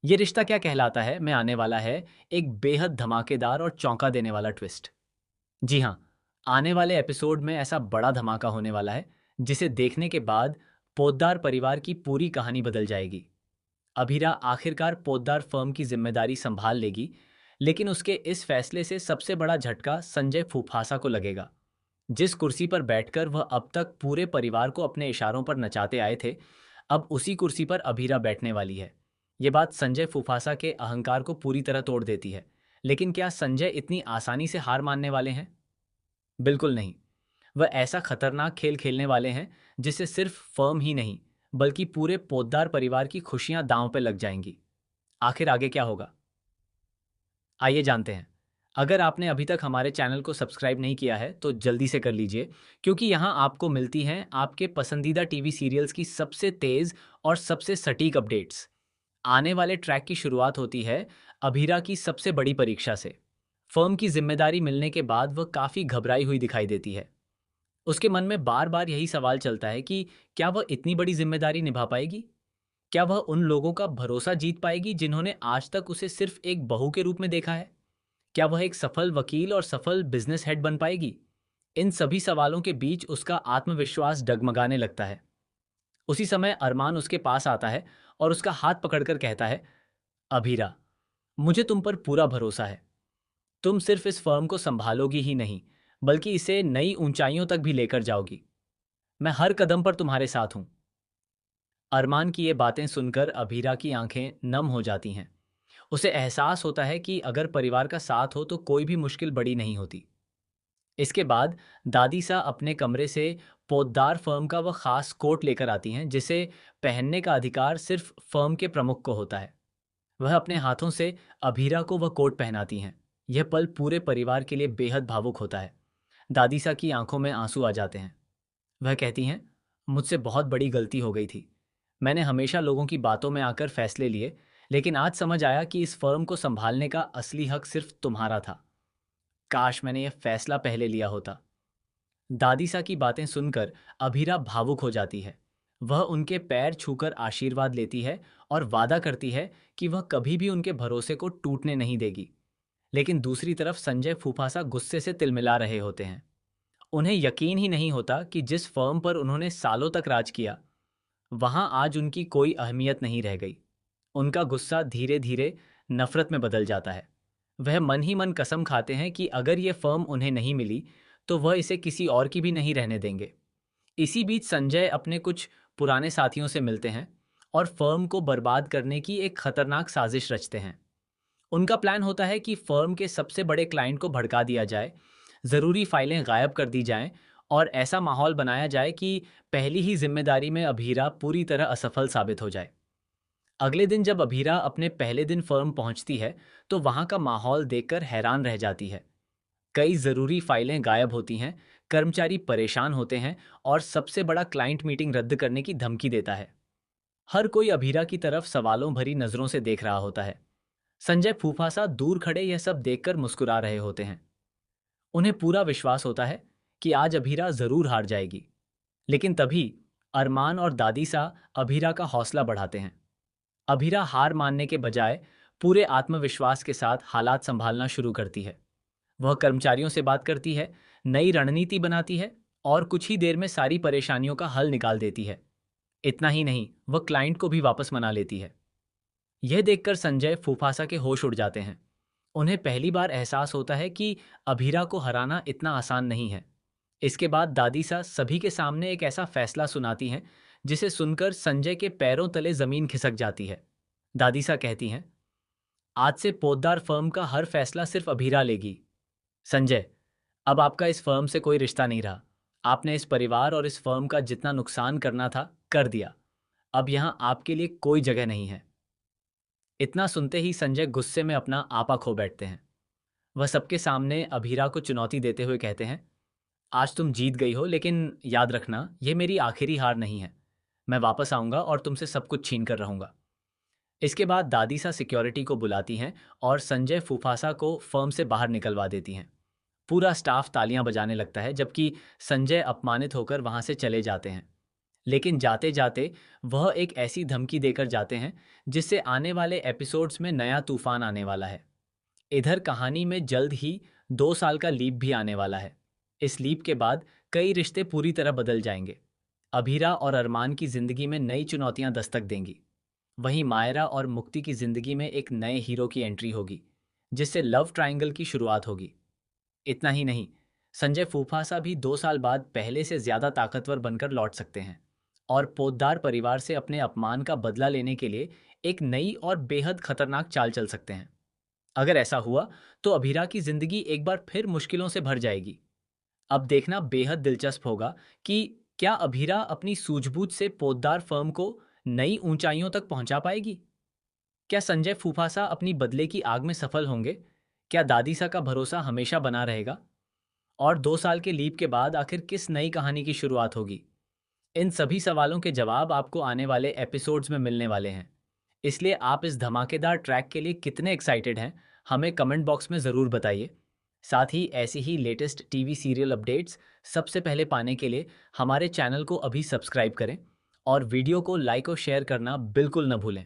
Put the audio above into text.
ये रिश्ता क्या कहलाता है में आने वाला है एक बेहद धमाकेदार और चौंका देने वाला ट्विस्ट। जी हाँ, आने वाले एपिसोड में ऐसा बड़ा धमाका होने वाला है जिसे देखने के बाद पोद्दार परिवार की पूरी कहानी बदल जाएगी। अभीरा आखिरकार पोद्दार फर्म की जिम्मेदारी संभाल लेगी, लेकिन उसके इस फैसले से सबसे बड़ा झटका संजय फूफासा को लगेगा। जिस कुर्सी पर बैठकर वह अब तक पूरे परिवार को अपने इशारों पर नचाते आए थे, अब उसी कुर्सी पर अभीरा बैठने वाली है। ये बात संजय फूफासा के अहंकार को पूरी तरह तोड़ देती है। लेकिन क्या संजय इतनी आसानी से हार मानने वाले हैं? बिल्कुल नहीं। वह ऐसा खतरनाक खेल खेलने वाले हैं जिससे सिर्फ फर्म ही नहीं, बल्कि पूरे पोद्दार परिवार की खुशियां दांव पे लग जाएंगी। आखिर आगे क्या होगा, आइए जानते हैं। अगर आपने अभी तक हमारे चैनल को सब्सक्राइब नहीं किया है तो जल्दी से कर लीजिए, क्योंकि यहाँ आपको मिलती हैं आपके पसंदीदा टीवी सीरियल्स की सबसे तेज और सबसे सटीक अपडेट्स। आने वाले ट्रैक की शुरुआत होती है अभीरा की सबसे बड़ी परीक्षा से। फर्म की जिम्मेदारी मिलने के बाद वह काफ़ी घबराई हुई दिखाई देती है। उसके मन में बार बार यही सवाल चलता है कि क्या वह इतनी बड़ी जिम्मेदारी निभा पाएगी? क्या वह उन लोगों का भरोसा जीत पाएगी जिन्होंने आज तक उसे सिर्फ एक बहू के रूप में देखा है? क्या वह एक सफल वकील और सफल बिजनेस हेड बन पाएगी? इन सभी सवालों के बीच उसका आत्मविश्वास डगमगाने लगता है। उसी समय अरमान उसके पास आता है और उसका हाथ पकड़कर कहता है, अभीरा, मुझे तुम पर पूरा भरोसा है। तुम सिर्फ इस फर्म को संभालोगी ही नहीं, बल्कि इसे नई ऊंचाइयों तक भी लेकर जाओगी। मैं हर कदम पर तुम्हारे साथ हूं। अरमान की ये बातें सुनकर अभीरा की आंखें नम हो जाती हैं। उसे एहसास होता है कि अगर परिवार का साथ हो तो कोई भी मुश्किल बड़ी नहीं होती। इसके बाद दादी सा अपने कमरे से पोद्दार फर्म का वह खास कोट लेकर आती हैं जिसे पहनने का अधिकार सिर्फ फर्म के प्रमुख को होता है। वह अपने हाथों से अभीरा को वह कोट पहनाती हैं। यह पल पूरे परिवार के लिए बेहद भावुक होता है। दादी सा की आंखों में आंसू आ जाते हैं। वह कहती हैं, मुझसे बहुत बड़ी गलती हो गई थी। मैंने हमेशा लोगों की बातों में आकर फैसले लिए, लेकिन आज समझ आया कि इस फर्म को संभालने का असली हक सिर्फ तुम्हारा था। काश मैंने यह फैसला पहले लिया होता। दादी सा की बातें सुनकर अभीरा भावुक हो जाती है। वह उनके पैर छूकर आशीर्वाद लेती है और वादा करती है कि वह कभी भी उनके भरोसे को टूटने नहीं देगी। लेकिन दूसरी तरफ संजय फूफासा गुस्से से तिलमिला रहे होते हैं। उन्हें यकीन ही नहीं होता कि जिस फर्म पर उन्होंने सालों तक राज किया, वहां आज उनकी कोई अहमियत नहीं रह गई। उनका गुस्सा धीरे धीरे नफरत में बदल जाता है। वह मन ही मन कसम खाते हैं कि अगर ये फर्म उन्हें नहीं मिली तो वह इसे किसी और की भी नहीं रहने देंगे। इसी बीच संजय अपने कुछ पुराने साथियों से मिलते हैं और फर्म को बर्बाद करने की एक खतरनाक साजिश रचते हैं। उनका प्लान होता है कि फर्म के सबसे बड़े क्लाइंट को भड़का दिया जाए, ज़रूरी फाइलें गायब कर दी जाएं और ऐसा माहौल बनाया जाए कि पहली ही जिम्मेदारी में अभीरा पूरी तरह असफल साबित हो जाए। अगले दिन जब अभीरा अपने पहले दिन फर्म पहुंचती है तो वहां का माहौल देखकर हैरान रह जाती है। कई ज़रूरी फाइलें गायब होती हैं, कर्मचारी परेशान होते हैं और सबसे बड़ा क्लाइंट मीटिंग रद्द करने की धमकी देता है। हर कोई अभीरा की तरफ सवालों भरी नज़रों से देख रहा होता है। संजय फूफासा दूर खड़े यह सब देखकर मुस्कुरा रहे होते हैं। उन्हें पूरा विश्वास होता है कि आज अभीरा ज़रूर हार जाएगी। लेकिन तभी अरमान और दादी सा अभीरा का हौसला बढ़ाते हैं। अभीरा हार मानने के बजाय पूरे आत्मविश्वास के साथ हालात संभालना शुरू करती है। वह कर्मचारियों से बात करती है, नई रणनीति बनाती है और कुछ ही देर में सारी परेशानियों का हल निकाल देती है। इतना ही नहीं, वह क्लाइंट को भी वापस मना लेती है। यह देखकर संजय फूफासा के होश उड़ जाते हैं। उन्हें पहली बार एहसास होता है कि अभीरा को हराना इतना आसान नहीं है। इसके बाद दादी सा सभी के सामने एक ऐसा फैसला सुनाती हैं जिसे सुनकर संजय के पैरों तले जमीन खिसक जाती है। दादी सा कहती हैं, आज से पोद्दार फर्म का हर फैसला सिर्फ अभीरा लेगी। संजय, अब आपका इस फर्म से कोई रिश्ता नहीं रहा। आपने इस परिवार और इस फर्म का जितना नुकसान करना था कर दिया। अब यहाँ आपके लिए कोई जगह नहीं है। इतना सुनते ही संजय गुस्से में अपना आपा खो बैठते हैं। वह सबके सामने अभीरा को चुनौती देते हुए कहते हैं, आज तुम जीत गई हो, लेकिन याद रखना ये मेरी आखिरी हार नहीं है। मैं वापस आऊंगा और तुमसे सब कुछ छीन कर रहूंगा। इसके बाद दादी सा सिक्योरिटी को बुलाती हैं और संजय फूफासा को फर्म से बाहर निकलवा देती हैं। पूरा स्टाफ तालियां बजाने लगता है जबकि संजय अपमानित होकर वहां से चले जाते हैं। लेकिन जाते जाते वह एक ऐसी धमकी देकर जाते हैं जिससे आने वाले एपिसोड्स में नया तूफान आने वाला है। इधर कहानी में जल्द ही 2 साल का लीप भी आने वाला है। इस लीप के बाद कई रिश्ते पूरी तरह बदल जाएंगे। अभीरा और अरमान की जिंदगी में नई चुनौतियां दस्तक देंगी। वहीं मायरा और मुक्ति की जिंदगी में एक नए हीरो की एंट्री होगी, जिससे लव ट्रायंगल की शुरुआत होगी। इतना ही नहीं, संजय फूफासा भी 2 साल बाद पहले से ज्यादा ताकतवर बनकर लौट सकते हैं और पोद्दार परिवार से अपने अपमान का बदला लेने के लिए एक नई और बेहद खतरनाक चाल चल सकते हैं। अगर ऐसा हुआ तो अभीरा की जिंदगी एक बार फिर मुश्किलों से भर जाएगी। अब देखना बेहद दिलचस्प होगा कि क्या अभीरा अपनी सूझबूझ से पोद्दार फर्म को नई ऊंचाइयों तक पहुंचा पाएगी। क्या संजय फूफासा अपनी बदले की आग में सफल होंगे। क्या दादीसा का भरोसा हमेशा बना रहेगा। और 2 साल के लीप के बाद आखिर किस नई कहानी की शुरुआत होगी। इन सभी सवालों के जवाब आपको आने वाले एपिसोड्स में मिलने वाले हैं। इसलिए आप इस धमाकेदार ट्रैक के लिए कितने एक्साइटेड हैं, हमें कमेंट बॉक्स में ज़रूर बताइए। साथ ही ऐसी ही लेटेस्ट टीवी सीरियल अपडेट्स सबसे पहले पाने के लिए हमारे चैनल को अभी सब्सक्राइब करें और वीडियो को लाइक और शेयर करना बिल्कुल न भूलें।